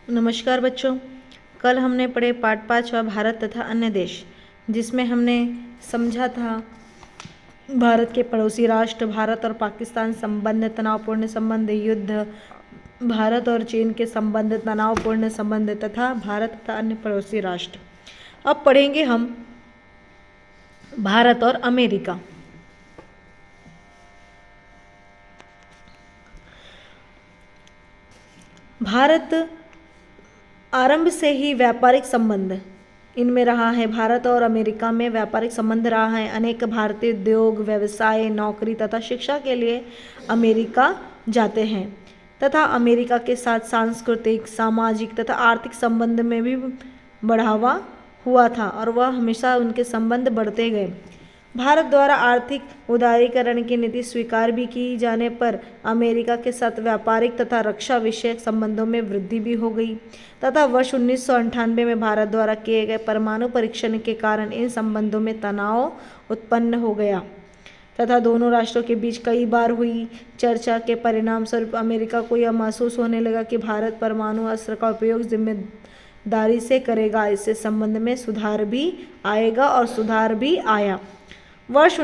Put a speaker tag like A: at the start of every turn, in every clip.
A: नमस्कार बच्चों। कल हमने पढ़े पाठ 5 भारत तथा अन्य देश, जिसमें हमने समझा था भारत के पड़ोसी राष्ट्र, भारत और पाकिस्तान संबंध, तनावपूर्ण संबंध, युद्ध, भारत और चीन के संबंध, तनावपूर्ण संबंध तथा भारत तथा अन्य पड़ोसी राष्ट्र। अब पढ़ेंगे हम भारत और अमेरिका। भारत आरंभ से ही व्यापारिक संबंध इनमें रहा है। भारत और अमेरिका में व्यापारिक संबंध रहा है। अनेक भारतीय उद्योग, व्यवसाय, नौकरी तथा शिक्षा के लिए अमेरिका जाते हैं तथा अमेरिका के साथ सांस्कृतिक, सामाजिक तथा आर्थिक संबंध में भी बढ़ावा हुआ था और वह हमेशा उनके संबंध बढ़ते गए। भारत द्वारा आर्थिक उदारीकरण की नीति स्वीकार भी की जाने पर अमेरिका के साथ व्यापारिक तथा रक्षा विषयक संबंधों में वृद्धि भी हो गई तथा वर्ष 1998 में भारत द्वारा किए गए परमाणु परीक्षण के कारण इन संबंधों में तनाव उत्पन्न हो गया तथा दोनों राष्ट्रों के बीच कई बार हुई चर्चा के परिणाम स्वरूप अमेरिका को यह महसूस होने लगा कि भारत परमाणु अस्त्र का उपयोग जिम्मेदारी से करेगा। इससे संबंध में सुधार भी आएगा और सुधार भी आया। वर्ष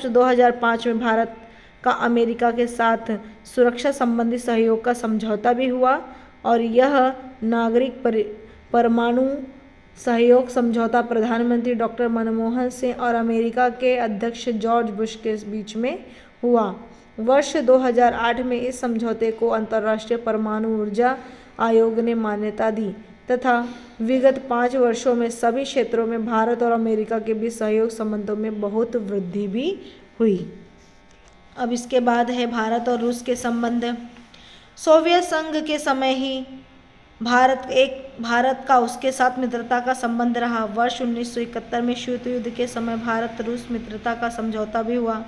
A: 2005 में भारत का अमेरिका के साथ सुरक्षा संबंधी सहयोग का समझौता भी हुआ और यह नागरिक परमाणु सहयोग समझौता प्रधानमंत्री डॉक्टर मनमोहन सिंह और अमेरिका के अध्यक्ष जॉर्ज बुश के बीच में हुआ। वर्ष 2008 में इस समझौते को अंतर्राष्ट्रीय परमाणु ऊर्जा आयोग ने मान्यता दी तथा विगत 5 वर्षों में सभी क्षेत्रों में भारत और अमेरिका के बीच सहयोग संबंधों में बहुत वृद्धि भी हुई। अब इसके बाद है भारत और रूस के संबंध। सोवियत संघ के समय ही भारत का उसके साथ मित्रता का संबंध रहा। वर्ष 1971 में शीत युद्ध के समय भारत रूस मित्रता का समझौता भी हुआ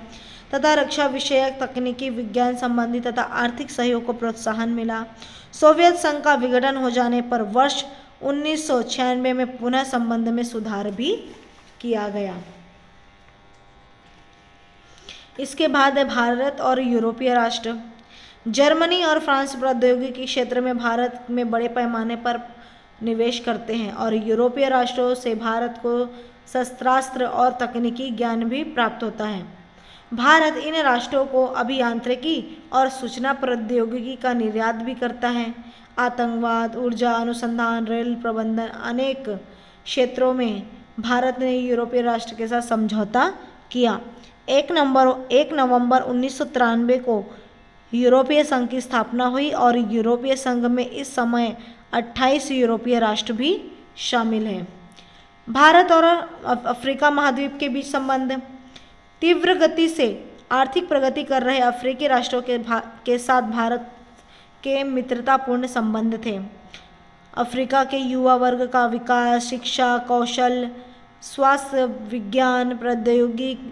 A: तथा रक्षा विषयक, तकनीकी, विज्ञान संबंधी तथा आर्थिक सहयोग को प्रोत्साहन मिला। सोवियत संघ का विघटन हो जाने पर वर्ष 1996 में पुनः संबंध में सुधार भी किया गया। इसके बाद है भारत और यूरोपीय राष्ट्र। जर्मनी और फ्रांस प्रौद्योगिकी क्षेत्र में भारत में बड़े पैमाने पर निवेश करते हैं और यूरोपीय राष्ट्रों से भारत को शस्त्रास्त्र और तकनीकी ज्ञान भी प्राप्त होता है। भारत इन राष्ट्रों को अभियांत्रिकी और सूचना प्रौद्योगिकी का निर्यात भी करता है। आतंकवाद, ऊर्जा अनुसंधान, रेल प्रबंधन, अनेक क्षेत्रों में भारत ने यूरोपीय राष्ट्र के साथ समझौता किया। 1 नवंबर 1993 को यूरोपीय संघ की स्थापना हुई और यूरोपीय संघ में इस समय 28 यूरोपीय राष्ट्र भी शामिल हैं। भारत और अफ्रीका महाद्वीप के बीच संबंध। तीव्र गति से आर्थिक प्रगति कर रहे अफ्रीकी राष्ट्रों के साथ भारत के मित्रतापूर्ण संबंध थे। अफ्रीका के युवा वर्ग का विकास, शिक्षा, कौशल, स्वास्थ्य, विज्ञान, प्रौद्योगिकी,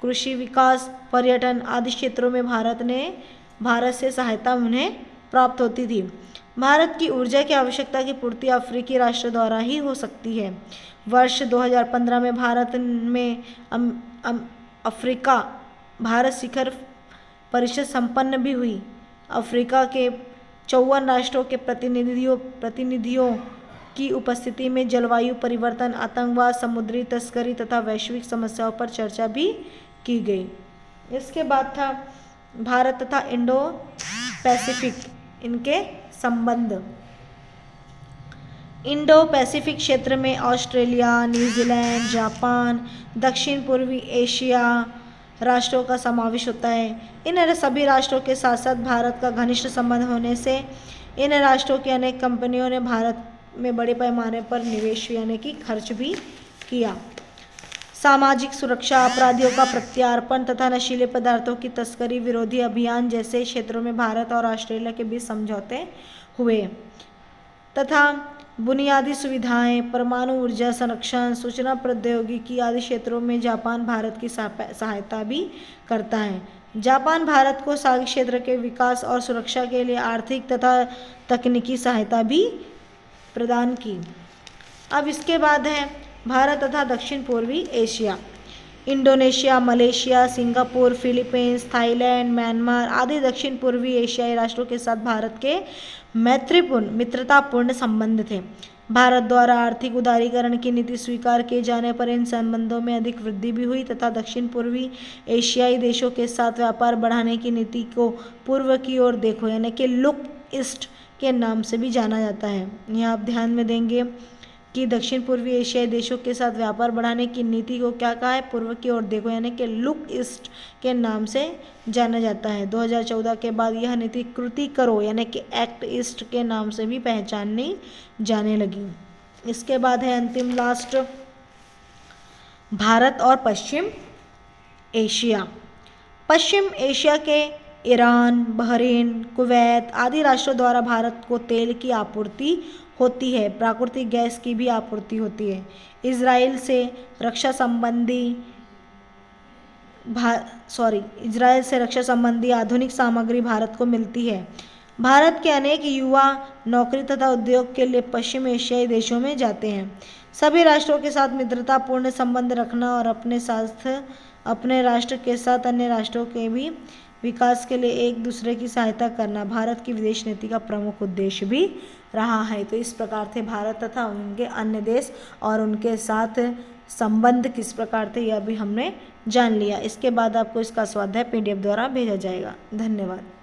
A: कृषि विकास, पर्यटन आदि क्षेत्रों में भारत से सहायता उन्हें प्राप्त होती थी। भारत की ऊर्जा की आवश्यकता की पूर्ति अफ्रीकी राष्ट्र द्वारा ही हो सकती है। वर्ष 2015 में भारत में अफ्रीका भारत शिखर परिषद संपन्न भी हुई। अफ्रीका के 54 राष्ट्रों के प्रतिनिधियों की उपस्थिति में जलवायु परिवर्तन, आतंकवाद, समुद्री तस्करी तथा वैश्विक समस्याओं पर चर्चा भी की गई। इसके बाद था भारत तथा इंडो पैसिफिक इनके संबंध। इंडो पैसिफिक क्षेत्र में ऑस्ट्रेलिया, न्यूजीलैंड, जापान, दक्षिण पूर्वी एशिया राष्ट्रों का समावेश होता है। इन सभी राष्ट्रों के साथ साथ भारत का घनिष्ठ संबंध होने से इन राष्ट्रों की अनेक कंपनियों ने भारत में बड़े पैमाने पर निवेश यानी कि खर्च भी किया। सामाजिक सुरक्षा, अपराधियों का प्रत्यार्पण तथा नशीले पदार्थों की तस्करी विरोधी अभियान जैसे क्षेत्रों में भारत और ऑस्ट्रेलिया के बीच समझौते हुए तथा बुनियादी सुविधाएं, परमाणु ऊर्जा संरक्षण, सूचना प्रौद्योगिकी आदि क्षेत्रों में जापान भारत की सहायता भी करता है। जापान भारत को सार्क क्षेत्र के विकास और सुरक्षा के लिए आर्थिक तथा तकनीकी सहायता भी प्रदान की। अब इसके बाद है भारत तथा दक्षिण पूर्वी Asia. Indonesia, Malaysia, Singapore, Philippines, Thailand, Myanmar आदि दक्षिण पूर्वी एशियाई राष्ट्रों के साथ भारत के मित्रतापूर्ण संबंध थे। भारत द्वारा आर्थिक उदारीकरण की नीति स्वीकार किए जाने पर इन संबंधों में अधिक वृद्धि भी हुई तथा दक्षिण पूर्वी एशियाई देशों के साथ व्यापार बढ़ाने की नीति को पूर्व की ओर देखो यानी कि लुक ईस्ट के नाम से भी जाना जाता है। यहाँ आप ध्यान में देंगे कि दक्षिण पूर्वी एशियाई देशों के साथ व्यापार बढ़ाने की नीति को क्या कहा है, पूर्व की ओर देखो यानी कि लुक ईस्ट के नाम से जाना जाता है। 2014 के बाद यह नीति कृति करो यानी कि एक्ट ईस्ट के नाम से भी पहचानी जाने लगी। इसके बाद है अंतिम लास्ट भारत और पश्चिम एशिया। पश्चिम एशिया के ईरान, बहरीन, कुवैत आदि राष्ट्रों द्वारा भारत को तेल की आपूर्ति होती है, प्राकृतिक गैस की भी आपूर्ति होती है। इजराइल से रक्षा संबंधी आधुनिक सामग्री भारत को मिलती है। भारत के अनेक युवा नौकरी तथा उद्योग के लिए पश्चिम एशियाई देशों में जाते हैं। सभी राष्ट्रों के साथ मित्रतापूर्ण संबंध रखना और अपने राष्ट्र के साथ अन्य राष्ट्रों के भी विकास के लिए एक दूसरे की सहायता करना भारत की विदेश नीति का प्रमुख उद्देश्य भी रहा है। तो इस प्रकार थे भारत तथा उनके अन्य देश और उनके साथ संबंध किस प्रकार थे यह भी हमने जान लिया। इसके बाद आपको इसका स्वाध्याय PDF द्वारा भेजा जाएगा। धन्यवाद।